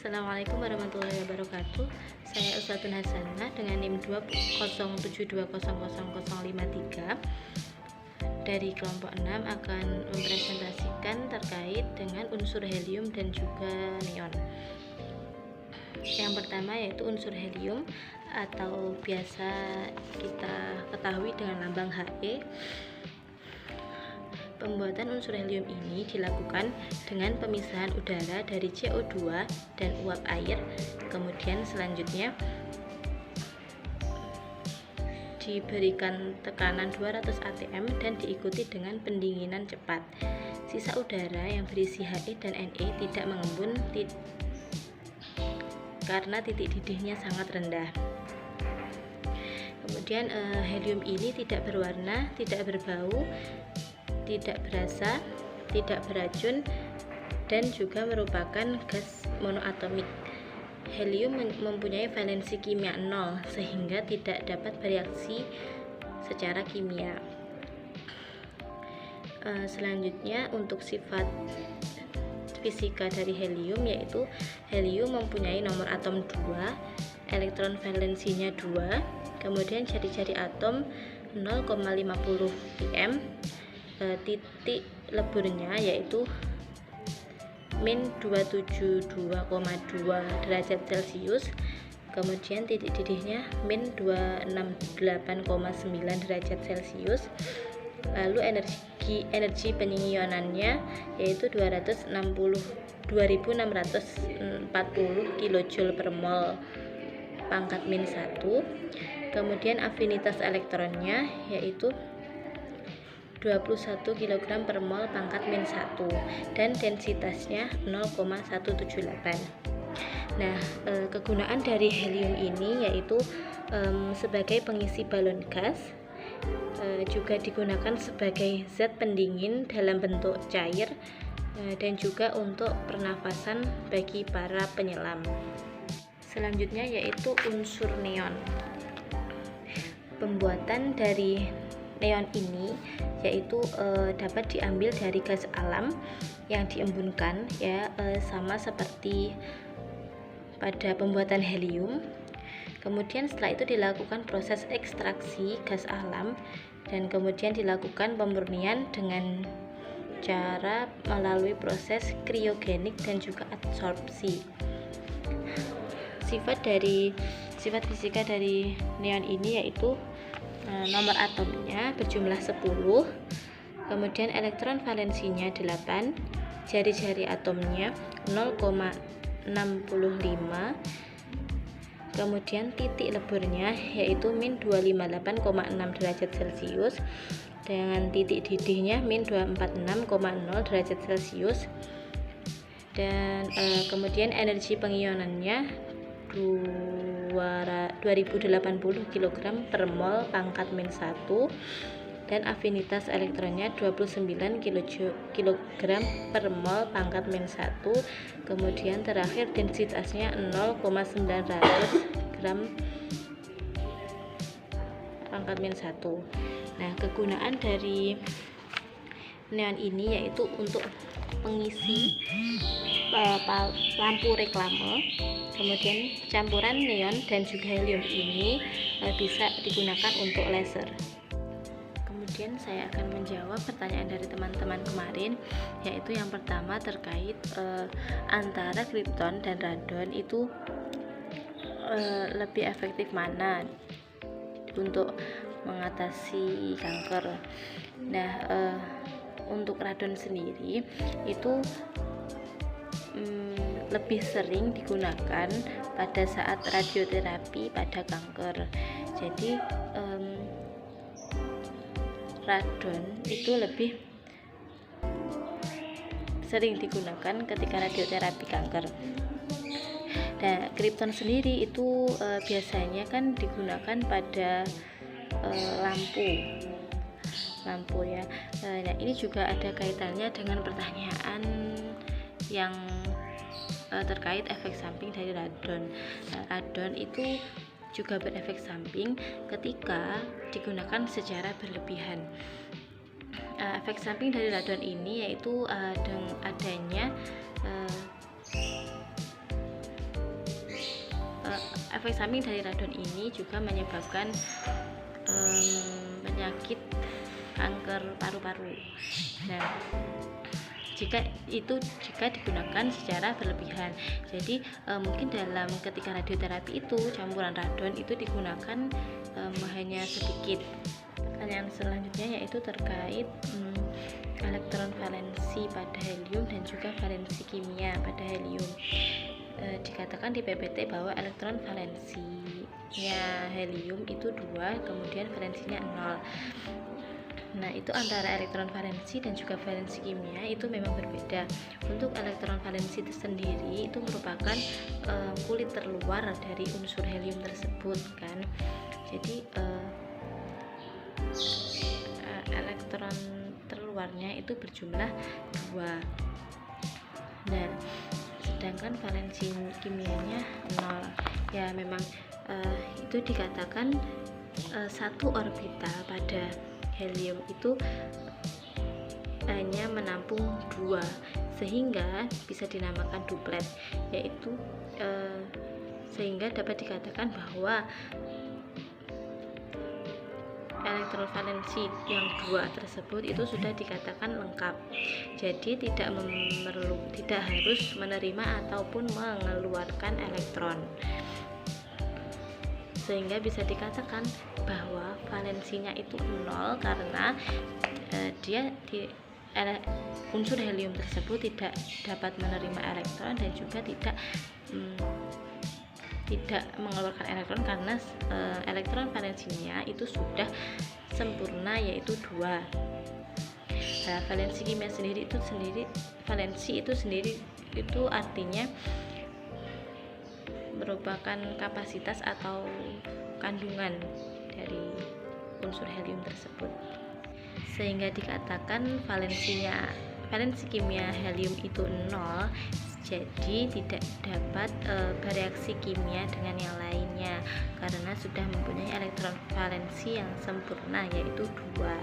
Assalamualaikum warahmatullahi wabarakatuh. Saya Uswatun Hasanah dengan NIM 207200053 dari kelompok 6 akan mempresentasikan terkait dengan unsur helium dan juga neon. Yang pertama yaitu unsur helium atau biasa kita ketahui dengan lambang He. Pembuatan unsur helium ini dilakukan dengan pemisahan udara dari CO2 dan uap air. Kemudian selanjutnya diberikan tekanan 200 atm dan diikuti dengan pendinginan cepat. Sisa udara yang berisi He dan Ne tidak mengembun karena titik didihnya sangat rendah. Kemudian helium ini tidak berwarna, tidak berbau, tidak berasa, tidak beracun, dan juga merupakan gas monoatomik. Helium mempunyai valensi kimia 0 sehingga tidak dapat bereaksi secara kimia. Selanjutnya untuk sifat fisika dari helium, yaitu helium mempunyai nomor atom 2, elektron valensinya 2, kemudian jari-jari atom 0,50 pm, titik leburnya yaitu min 272,2 derajat Celcius, kemudian titik didihnya min 268,9 derajat Celcius, lalu energi penyionannya yaitu 2640 kJ per mol pangkat min 1, kemudian afinitas elektronnya yaitu 21 kg per mol pangkat min 1 dan densitasnya 0,178. Nah, kegunaan dari helium ini yaitu sebagai pengisi balon gas, juga digunakan sebagai zat pendingin dalam bentuk cair, dan juga untuk pernafasan bagi para penyelam. Selanjutnya yaitu unsur neon. Pembuatan dari neon ini yaitu dapat diambil dari gas alam yang diembunkan, sama seperti pada pembuatan helium. Kemudian setelah itu dilakukan proses ekstraksi gas alam dan kemudian dilakukan pemurnian dengan cara melalui proses kriogenik dan juga adsorpsi. Sifat fisika dari neon ini yaitu nomor atomnya berjumlah 10, kemudian elektron valensinya 8, jari-jari atomnya 0,65, kemudian titik leburnya yaitu min 258,6 derajat Celcius dengan titik didihnya min 246,0 derajat Celcius, dan kemudian energi pengionannya 2080 kg per mol pangkat min 1 dan afinitas elektronnya 29 kg per mol pangkat min 1, kemudian terakhir densitasnya 0,900 gram pangkat min 1. Nah, kegunaan dari neon ini yaitu untuk pengisi lampu reklame. Kemudian campuran neon dan juga helium ini bisa digunakan untuk laser. Kemudian saya akan menjawab pertanyaan dari teman-teman kemarin, yaitu yang pertama terkait antara kripton dan radon itu lebih efektif mana untuk mengatasi kanker. Nah, untuk radon sendiri itu lebih sering digunakan pada saat radioterapi pada kanker. Jadi radon itu lebih sering digunakan ketika radioterapi kanker. Nah, kripton sendiri itu biasanya kan digunakan pada lampu ya. Nah, ini juga ada kaitannya dengan pertanyaan yang terkait efek samping dari radon. Nah, radon itu juga berefek samping ketika digunakan secara berlebihan. Efek samping dari radon ini yaitu adanya efek samping dari radon ini juga menyebabkan penyakit kanker paru-paru. Nah, jika digunakan secara berlebihan, jadi mungkin dalam ketika radioterapi itu campuran radon itu digunakan hanya sedikit. Pertanyaan selanjutnya yaitu terkait elektron valensi pada helium dan juga valensi kimia pada helium. Dikatakan di PPT bahwa elektron valensinya helium itu 2, kemudian valensinya 0. Nah, itu antara elektron valensi dan juga valensi kimia itu memang berbeda. Untuk elektron valensi itu sendiri itu merupakan kulit terluar dari unsur helium tersebut kan. Jadi elektron terluarnya itu berjumlah 2. Nah, sedangkan valensi kimianya 0. Ya memang itu dikatakan satu orbital pada helium itu hanya menampung 2, sehingga bisa dinamakan duplet, yaitu sehingga dapat dikatakan bahwa elektron valensi yang 2 tersebut itu sudah dikatakan lengkap. Jadi tidak harus menerima ataupun mengeluarkan elektron, sehingga bisa dikatakan bahwa valensinya itu 0 karena unsur helium tersebut tidak dapat menerima elektron dan juga tidak mengeluarkan elektron karena elektron valensinya itu sudah sempurna, yaitu 2. Nah, valensi kimia valensi itu sendiri itu artinya merupakan kapasitas atau kandungan dari unsur helium tersebut, sehingga dikatakan valensi kimia helium itu 0, jadi tidak dapat bereaksi kimia dengan yang lainnya karena sudah mempunyai elektron valensi yang sempurna, yaitu 2.